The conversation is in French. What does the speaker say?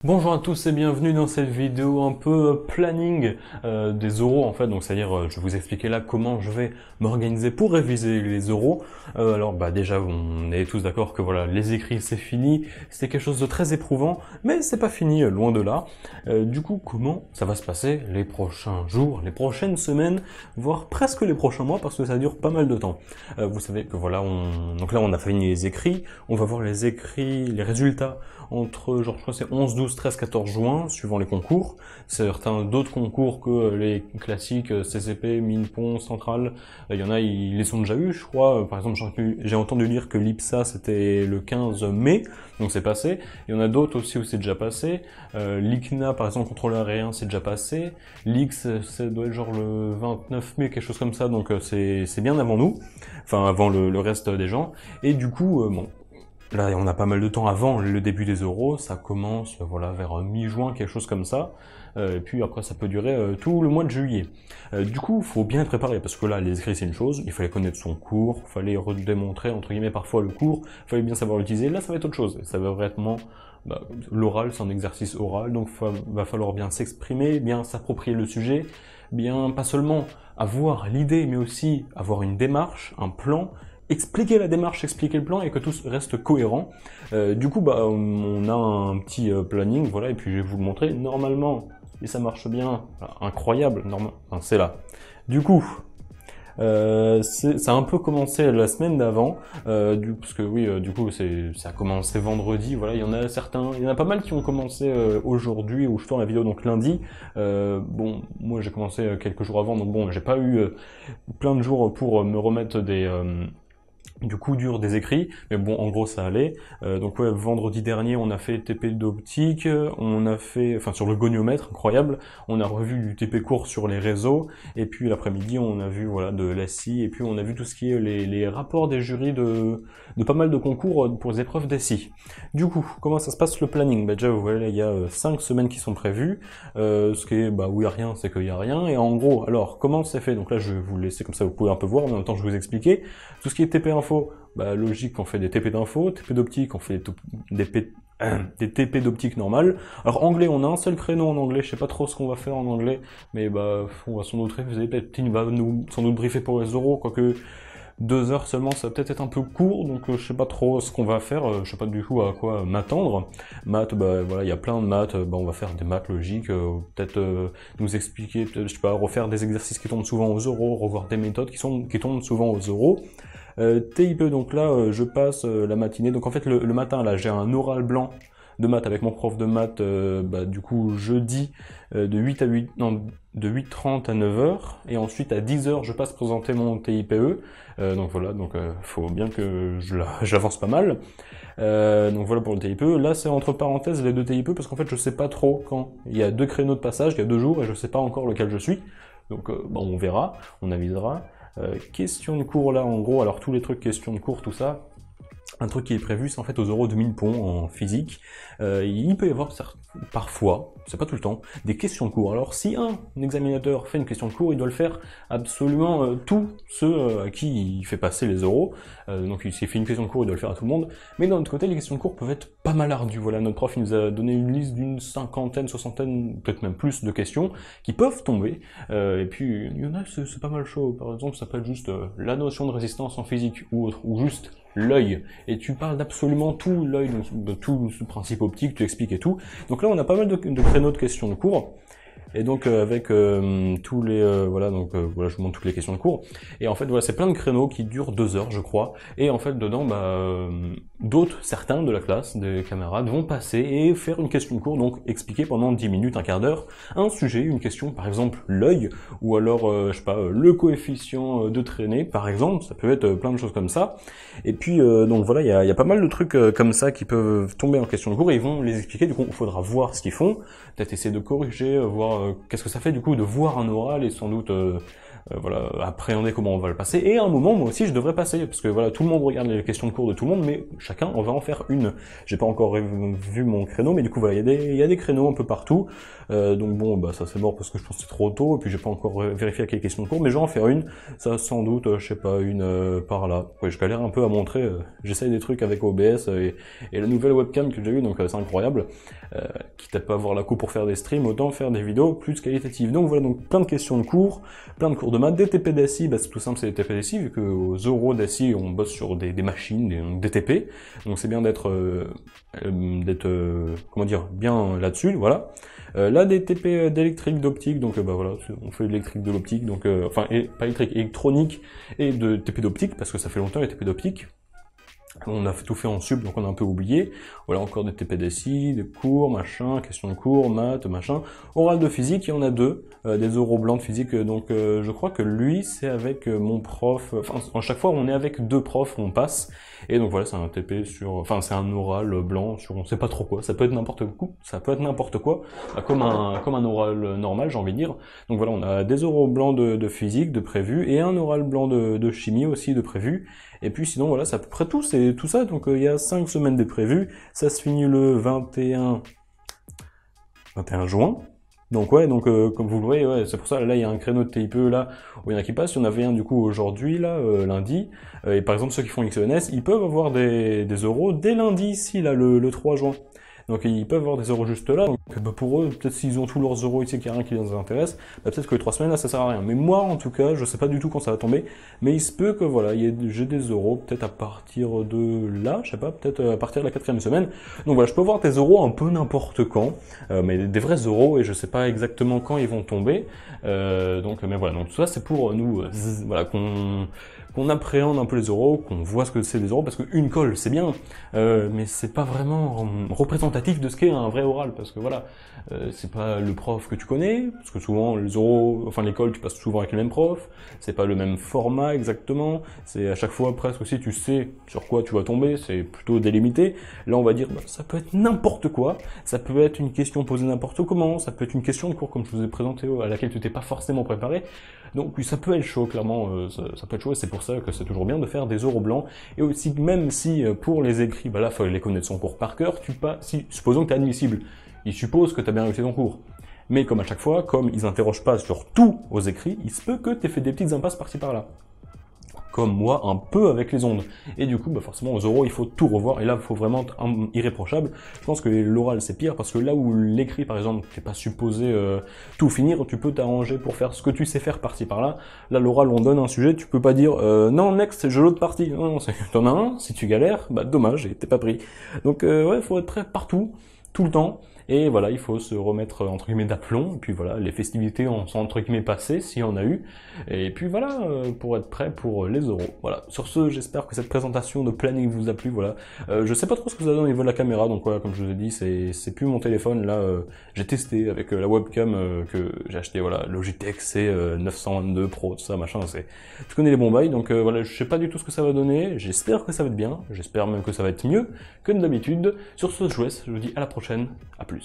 Bonjour à tous et bienvenue dans cette vidéo un peu planning des oraux en fait, donc c'est-à-dire je vais vous expliquer là comment je vais m'organiser pour réviser les oraux. Alors déjà on est tous d'accord que voilà, les écrits c'est fini, c'est quelque chose de très éprouvant, mais c'est pas fini, loin de là. Du coup comment ça va se passer les prochains jours, les prochaines semaines, voire presque les prochains mois parce que ça dure pas mal de temps. Vous savez que voilà, donc là on a fini les écrits, on va voir les écrits, les résultats entre genre je crois que c'est 11, 12, 13, 14 juin, suivant les concours. Certains d'autres concours que les classiques CCP, Minpon, Centrale, il y en a, ils les ont déjà eu, je crois. Par exemple, j'ai entendu dire que l'IPSA c'était le 15 mai, donc c'est passé. Il y en a d'autres aussi où c'est déjà passé. L'ICNA, par exemple, contrôleur aérien, c'est déjà passé. L'X, ça doit être genre le 29 mai, quelque chose comme ça, donc c'est bien avant nous, enfin avant le reste des gens. Et du coup, bon, là, on a pas mal de temps avant le début des oraux, ça commence voilà vers mi-juin, quelque chose comme ça, et puis après ça peut durer tout le mois de juillet. Du coup, faut bien être préparé, parce que là, les écrits c'est une chose, il fallait connaître son cours, il fallait redémontrer entre guillemets parfois le cours, il fallait bien savoir l'utiliser, là ça va être autre chose, ça va vraiment, l'oral c'est un exercice oral, donc va falloir bien s'exprimer, bien s'approprier le sujet, bien pas seulement avoir l'idée, mais aussi avoir une démarche, un plan, expliquer la démarche, expliquer le plan et que tout reste cohérent. Du coup, on a un petit planning, voilà, et puis je vais vous le montrer. Normalement, et ça marche bien, incroyable, enfin, c'est là. Du coup, ça a un peu commencé la semaine d'avant, parce que oui, du coup, ça a commencé vendredi. Voilà, il y en a pas mal qui ont commencé aujourd'hui où je tourne la vidéo, donc lundi. Bon, moi j'ai commencé quelques jours avant, donc bon, j'ai pas eu plein de jours pour me remettre du coup dur des écrits, mais bon, en gros ça allait. Donc ouais, vendredi dernier, on a fait TP d'optique, on a fait, enfin sur le goniomètre, incroyable, on a revu du TP court sur les réseaux, et puis l'après-midi, on a vu voilà de l'ASI, et puis on a vu tout ce qui est les rapports des jurys de pas mal de concours pour les épreuves d'ASI. Du coup, comment ça se passe le planning? Déjà, vous voyez, il y a 5 semaines qui sont prévues, ce qui est, où il y a rien, c'est qu'il y a rien, et en gros, alors, comment c'est fait? Donc là, je vais vous laisser comme ça, vous pouvez un peu voir, mais en même temps, je vais vous expliquer. Tout ce qui est TP info, logique, on fait des TP d'info, TP d'optique, on fait des TP d'optique normales. Alors anglais, on a un seul créneau en anglais, je sais pas trop ce qu'on va faire en anglais, mais on va sans doute réviser, peut-être il va nous sans doute briefer pour les oraux, quoique 2 heures seulement, ça va peut-être être un peu court, donc je sais pas trop ce qu'on va faire, je sais pas du tout à quoi m'attendre. Maths, voilà, il y a plein de maths, on va faire des maths logiques, peut-être nous expliquer, je sais pas, refaire des exercices qui tombent souvent aux oraux, revoir des méthodes qui tombent souvent aux oraux. TIP, donc là, je passe la matinée. Donc en fait, le matin, là, j'ai un oral blanc de maths avec mon prof de maths, du coup, jeudi, de 8 à 8, non, de 8h30 à 9h. Et ensuite, à 10h, je passe présenter mon TIPE. Donc voilà, donc faut bien que j'avance pas mal. Donc voilà pour le TIPE. Là, c'est entre parenthèses les deux TIPE parce qu'en fait, je sais pas trop quand. Il y a 2 créneaux de passage, il y a 2 jours et je sais pas encore lequel je suis. Donc on verra, on avisera. Question de cours là en gros, alors tous les trucs questions de cours, tout ça, un truc qui est prévu, c'est en fait aux oraux de Minpon en physique. Il peut y avoir parfois, c'est pas tout le temps, des questions de cours. Alors si un examinateur fait une question de cours, il doit le faire absolument tous ceux à qui il fait passer les oraux. Donc s'il fait une question de cours, il doit le faire à tout le monde. Mais d'un autre côté, les questions de cours peuvent être pas mal ardues. Voilà, notre prof il nous a donné une liste d'une cinquantaine, soixantaine, peut-être même plus de questions qui peuvent tomber. Et puis il y en a, c'est pas mal chaud. Par exemple, ça peut être juste la notion de résistance en physique ou autre, ou juste l'œil, et tu parles d'absolument tout l'œil, de tout ce principe optique, tu expliques et tout. Donc là on a pas mal de créneaux de questions de cours, et donc avec tous les voilà, donc voilà, je vous montre toutes les questions de cours, et en fait voilà, c'est plein de créneaux qui durent 2 heures je crois, et en fait dedans certains de la classe, des camarades vont passer et faire une question de cours, donc expliquer pendant 10 minutes, un quart d'heure, un sujet, une question, par exemple l'œil, ou alors je sais pas, le coefficient de traînée par exemple, ça peut être plein de choses comme ça. Et puis donc voilà, il y a pas mal de trucs comme ça qui peuvent tomber en question de cours, et ils vont les expliquer, du coup il faudra voir ce qu'ils font, peut-être essayer de corriger, voir qu'est-ce que ça fait du coup de voir un oral, et sans doute voilà, appréhender comment on va le passer. Et à un moment, moi aussi, je devrais passer, parce que voilà, tout le monde regarde les questions de cours de tout le monde, mais chacun, on va en faire une. J'ai pas encore vu mon créneau, mais du coup, voilà, il y a des créneaux un peu partout. Donc bon, bah ça c'est mort parce que je pense que c'est trop tôt, et puis j'ai pas encore vérifié à quelle question de cours, mais je vais en faire une. Ça, sans doute, je sais pas, une par là. Ouais, je galère un peu à montrer. J'essaye des trucs avec OBS et la nouvelle webcam que j'ai eue, donc c'est incroyable. Quitte à pas avoir la coupe pour faire des streams, autant faire des vidéos plus qualitatives. Donc voilà, donc plein de questions de cours, plein de cours de maths, des TP d'ASI, bah c'est tout simple, c'est des TP d'ASI, vu qu'aux euros d'ASI, on bosse sur des machines, des TP, donc c'est bien d'être, comment dire, bien là-dessus, voilà. Là, des TP d'électrique, d'optique, donc bah voilà, on fait de l'électrique, de l'optique, donc enfin, pas électrique, électronique, et de TP d'optique, parce que ça fait longtemps les TP d'optique. On a tout fait en sub, donc on a un peu oublié. Voilà, encore des TP d'SI, des cours, machin, questions de cours, maths, machin. Oral de physique, il y en a deux, des oraux blancs de physique, donc je crois que lui, c'est avec mon prof, enfin, à chaque fois, on est avec deux profs, on passe, et donc voilà, c'est un TP sur, enfin, c'est un oral blanc sur, on sait pas trop quoi, ça peut être n'importe quoi, bah, comme un oral normal, j'ai envie de dire. Donc voilà, on a des oraux blancs de physique, de prévu, et un oral blanc de chimie aussi, de prévu. Et puis sinon voilà, c'est à peu près tout, c'est tout ça, donc il y a 5 semaines de prévues, ça se finit le 21 juin. Donc ouais, donc comme vous le voyez, ouais, c'est pour ça, là il y a un créneau de TIPE là, où il y en a qui passent, il y en avait un du coup aujourd'hui, là, lundi, et par exemple ceux qui font XENS, ils peuvent avoir des euros dès lundi ici, là, le 3 juin. Donc ils peuvent avoir des euros juste là, donc bah, pour eux, peut-être s'ils ont tous leurs euros ici, qu'il n'y a rien qui les intéresse, bah, peut-être que les 3 semaines là ça sert à rien. Mais moi en tout cas, je sais pas du tout quand ça va tomber, mais il se peut que voilà, j'ai des euros peut-être à partir de là, je sais pas, peut-être à partir de la 4e semaine. Donc voilà, je peux avoir des euros un peu n'importe quand, mais des vrais euros, et je sais pas exactement quand ils vont tomber. Donc mais voilà, donc tout ça c'est pour nous, voilà, qu'on appréhende un peu les euros, qu'on voit ce que c'est des euros, parce qu'une colle c'est bien, mais c'est pas vraiment représentatif de ce qu'est un vrai oral, parce que voilà, c'est pas le prof que tu connais, parce que souvent les euros, enfin l'école tu passes souvent avec le même prof, c'est pas le même format exactement, c'est à chaque fois presque aussi tu sais sur quoi tu vas tomber, c'est plutôt délimité. Là on va dire, bah, ça peut être n'importe quoi, ça peut être une question posée n'importe comment, ça peut être une question de cours comme je vous ai présenté, à laquelle tu t'es pas forcément préparé, donc ça peut être chaud, clairement, ça peut être chaud, et c'est pour ça que c'est toujours bien de faire des euros blancs, et aussi même si pour les écrits, bah là faut les connaître son cours par cœur, supposons que tu es admissible, ils supposent que tu as bien réussi ton cours. Mais comme à chaque fois, comme ils interrogent pas sur tout aux écrits, il se peut que tu aies fait des petites impasses par-ci par-là. Comme moi, un peu avec les ondes. Et du coup, bah forcément, aux oraux, il faut tout revoir, et là, il faut vraiment être irréprochable. Je pense que l'oral, c'est pire, parce que là où l'écrit, par exemple, t'es pas supposé tout finir, tu peux t'arranger pour faire ce que tu sais faire par-ci par-là. Là, l'oral, on donne un sujet, tu peux pas dire non, next, je l'autre partie. Non, t'en as un, si tu galères, bah dommage, et t'es pas pris. Donc ouais, faut être prêt partout, tout le temps. Et voilà, il faut se remettre entre guillemets d'aplomb, et puis voilà, les festivités sont entre guillemets passées, s'il y en a eu, et puis voilà, pour être prêt pour les euros. Voilà, sur ce, j'espère que cette présentation de planning vous a plu, voilà. Je sais pas trop ce que ça donne au niveau de la caméra, donc voilà, comme je vous ai dit, c'est plus mon téléphone, là, j'ai testé avec la webcam que j'ai acheté, voilà, Logitech C922 Pro, tout ça, machin, tu connais les bons bails, donc voilà, je sais pas du tout ce que ça va donner, j'espère que ça va être bien, j'espère même que ça va être mieux que d'habitude. Sur ce, je vous laisse, je vous dis à la prochaine, à plus.